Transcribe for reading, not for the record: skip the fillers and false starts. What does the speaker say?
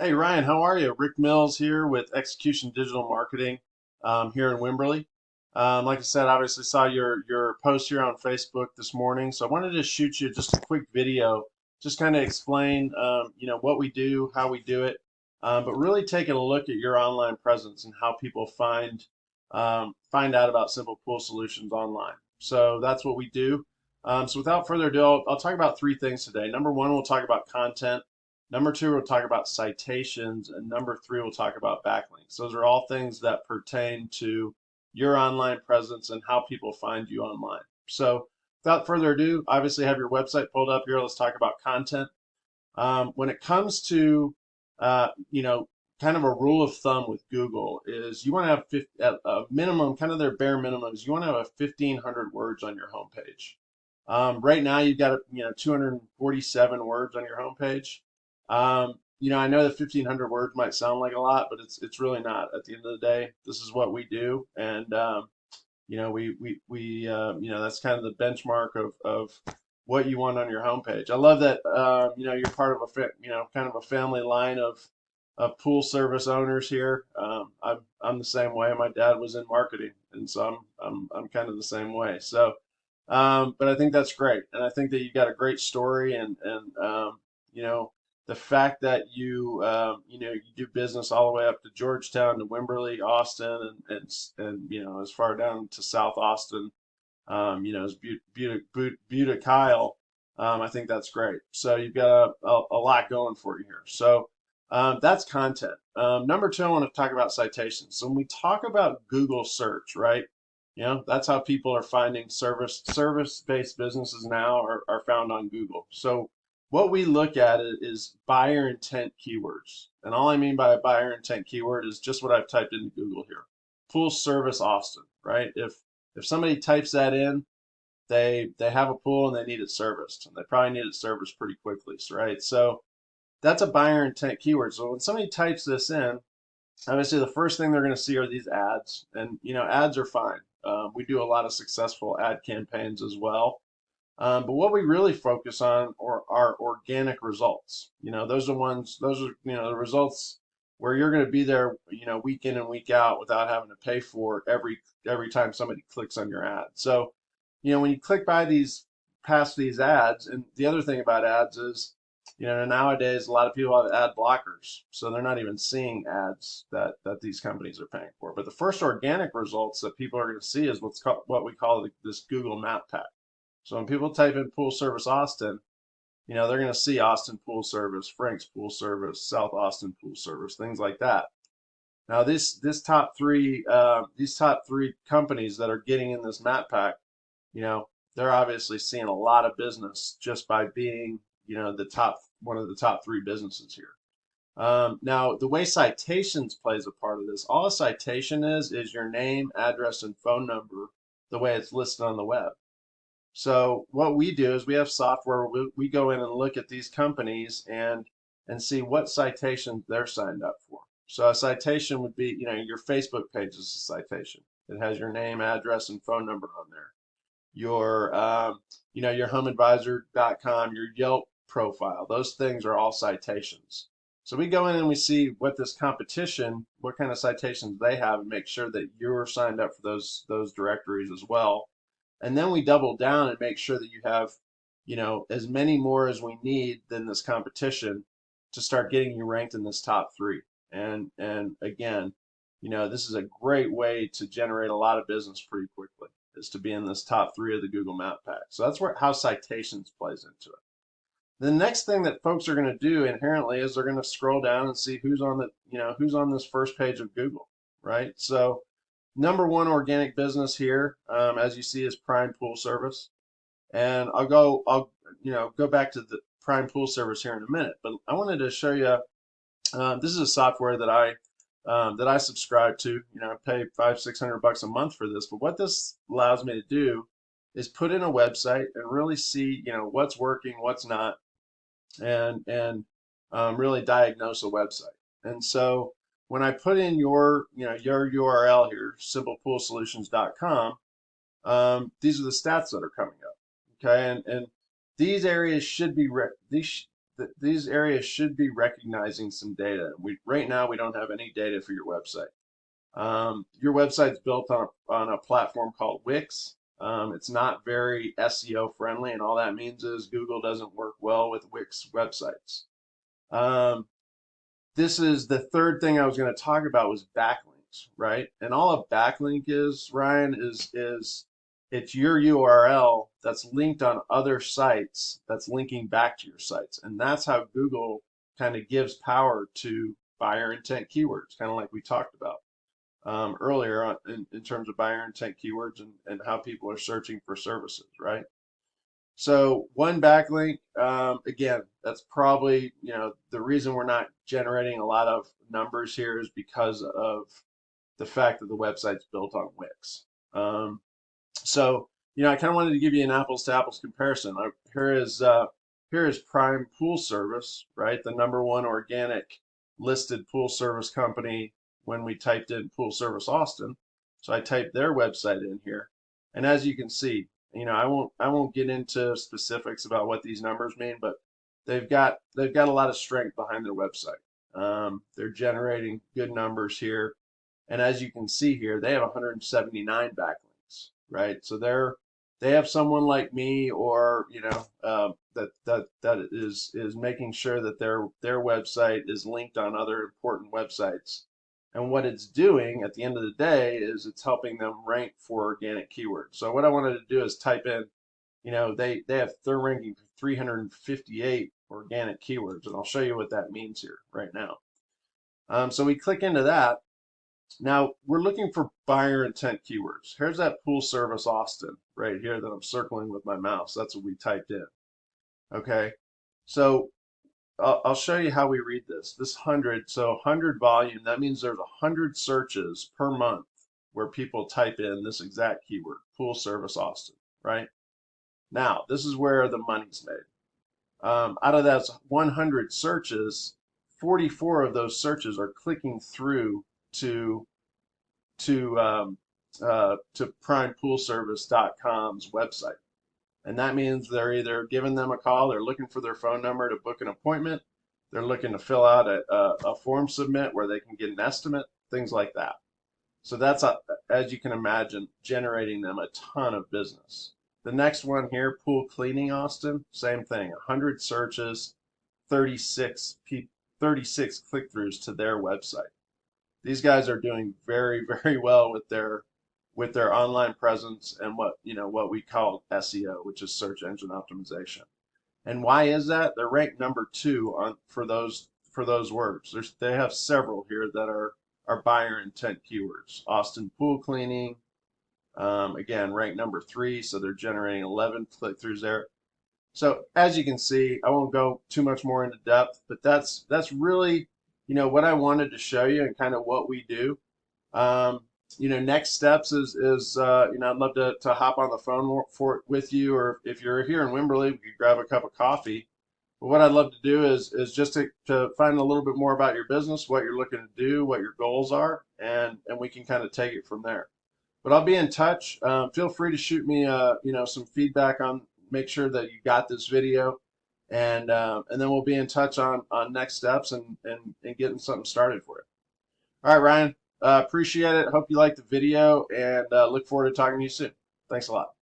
Hey Ryan, how are you? Rick Mills here with Execution Digital Marketing here in Wimberley. Like I said, obviously saw your post here on Facebook this morning, so I wanted to shoot you just a quick video, just kind of explain what we do, how we do it, but really taking a look at your online presence and how people find out about Simple Pool Solutions online. So that's what we do. So without further ado, I'll talk about three things today. Number one, we'll talk about content. Number two, we'll talk about citations. And number three, we'll talk about backlinks. Those are all things that pertain to your online presence and how people find you online. So without further ado, obviously have your website pulled up here. Let's talk about content. When it comes to, kind of a rule of thumb with Google is you want to have at a minimum, kind of their bare minimum is you want to have 1,500 words on your homepage. Right now you've got 247 words on your homepage. I know that 1,500 words might sound like a lot, but it's really not. At the end of the day, this is what we do, and that's kind of the benchmark of what you want on your homepage. I love that you're part of kind of a family line of pool service owners here. I'm the same way. My dad was in marketing, and so I'm kind of the same way. So, but I think that's great, and I think that you've got a great story, and the fact that you do business all the way up to Georgetown to Wimberley, Austin, and as far down to South Austin, as Butte, Kyle. I think that's great. So you've got a lot going for you here. So that's content. Number two, I want to talk about citations. So when we talk about Google search, right? That's how people are finding service-based businesses now are found on Google. So what we look at is buyer intent keywords. And all I mean by a buyer intent keyword is just what I've typed into Google here. Pool service Austin, right? If somebody types that in, they have a pool and they need it serviced, and they probably need it serviced pretty quickly, right? So that's a buyer intent keyword. So when somebody types this in, obviously the first thing they're going to see are these ads, and ads are fine. We do a lot of successful ad campaigns as well. But what we really focus on are organic results. Those are the results where you're going to be there, week in and week out without having to pay for every time somebody clicks on your ad. So, when you click past these ads, and the other thing about ads is, nowadays a lot of people have ad blockers, so they're not even seeing ads that these companies are paying for. But the first organic results that people are going to see is what we call this Google Map Pack. So when people type in pool service Austin, they're going to see Austin Pool Service, Frank's Pool Service, South Austin Pool Service, things like that. Now these top three companies that are getting in this map pack, they're obviously seeing a lot of business just by being, one of the top three businesses here. Now, the way citations plays a part of this, all a citation is your name, address, and phone number, the way it's listed on the web. So what we do is we have software where we go in and look at these companies and see what citations they're signed up for. So a citation would be, your Facebook page is a citation. It has your name, address, and phone number on there. Your homeadvisor.com, your Yelp profile, those things are all citations. So we go in and we see what this competition, what kind of citations they have, and make sure that you're signed up for those directories as well. And then we double down and make sure that you have, as many more as we need than this competition to start getting you ranked in this top three. And again, this is a great way to generate a lot of business pretty quickly, is to be in this top three of the Google Map Pack. So that's how citations plays into it. The next thing that folks are going to do inherently is they're going to scroll down and see who's on this first page of Google, right? So number one organic business here, as you see, is Prime Pool Service, and I'll go back to the Prime Pool Service here in a minute. But I wanted to show you. This is a software that I subscribe to. I pay $500-600 a month for this. But what this allows me to do is put in a website and really see what's working, what's not, and really diagnose a website. And so when I put in your URL here, simplepoolsolutions.com, these are the stats that are coming up. Okay, and these areas should be these areas should be recognizing some data. Right now we don't have any data for your website. Your website's built on a platform called Wix. It's not very SEO friendly, and all that means is Google doesn't work well with Wix websites. This is the third thing I was going to talk about was backlinks, right? And all a backlink is, Ryan, is it's your URL that's linked on other sites that's linking back to your sites. And that's how Google kind of gives power to buyer intent keywords, kind of like we talked about earlier in terms of buyer intent keywords and how people are searching for services, right? So one backlink, again, that's probably, the reason we're not generating a lot of numbers here is because of the fact that the website's built on Wix. So, I kind of wanted to give you an apples to apples comparison. Here is Prime Pool Service, right? The #1 organic listed pool service company when we typed in Pool Service Austin. So I typed their website in here, and as you can see, I won't get into specifics about what these numbers mean, but they've got a lot of strength behind their website. They're generating good numbers here, and as you can see here, they have 179 backlinks, right? So they have someone like me, or that is making sure that their website is linked on other important websites. And what it's doing at the end of the day is it's helping them rank for organic keywords. So what I wanted to do is type in, they're ranking 358 organic keywords, and I'll show you what that means here right now. So we click into that. Now we're looking for buyer intent keywords. Here's that Pool Service Austin right here that I'm circling with my mouse. That's what we typed in. Okay, so I'll show you how we read this. This 100, so 100 volume, that means there's 100 searches per month where people type in this exact keyword, Pool Service Austin, right? Now, this is where the money's made. Out of those 100 searches, 44 of those searches are clicking through to primepoolservice.com's website. And that means they're either giving them a call, they're looking for their phone number to book an appointment, they're looking to fill out a form submit where they can get an estimate, things like that. So that's, as you can imagine, generating them a ton of business. The next one here, Pool Cleaning Austin, same thing, 100 searches, 36 click-throughs to their website. These guys are doing very, very well with their online presence and what we call SEO, which is search engine optimization. And why is that? They're ranked #2 for those words. They have several here that are buyer intent keywords. Austin pool cleaning, again, ranked #3, so they're generating 11 click-throughs there. So as you can see, I won't go too much more into depth, but that's really what I wanted to show you and kind of what we do. Next steps is I'd love to hop on the phone with you, or if you're here in Wimberley, we could grab a cup of coffee. But what I'd love to do is just to find a little bit more about your business, what you're looking to do, what your goals are, and we can kind of take it from there. But I'll be in touch. Feel free to shoot me some feedback on, make sure that you got this video, and then we'll be in touch on next steps and getting something started for you. All right, Ryan. Appreciate it. Hope you liked the video, and look forward to talking to you soon. Thanks a lot.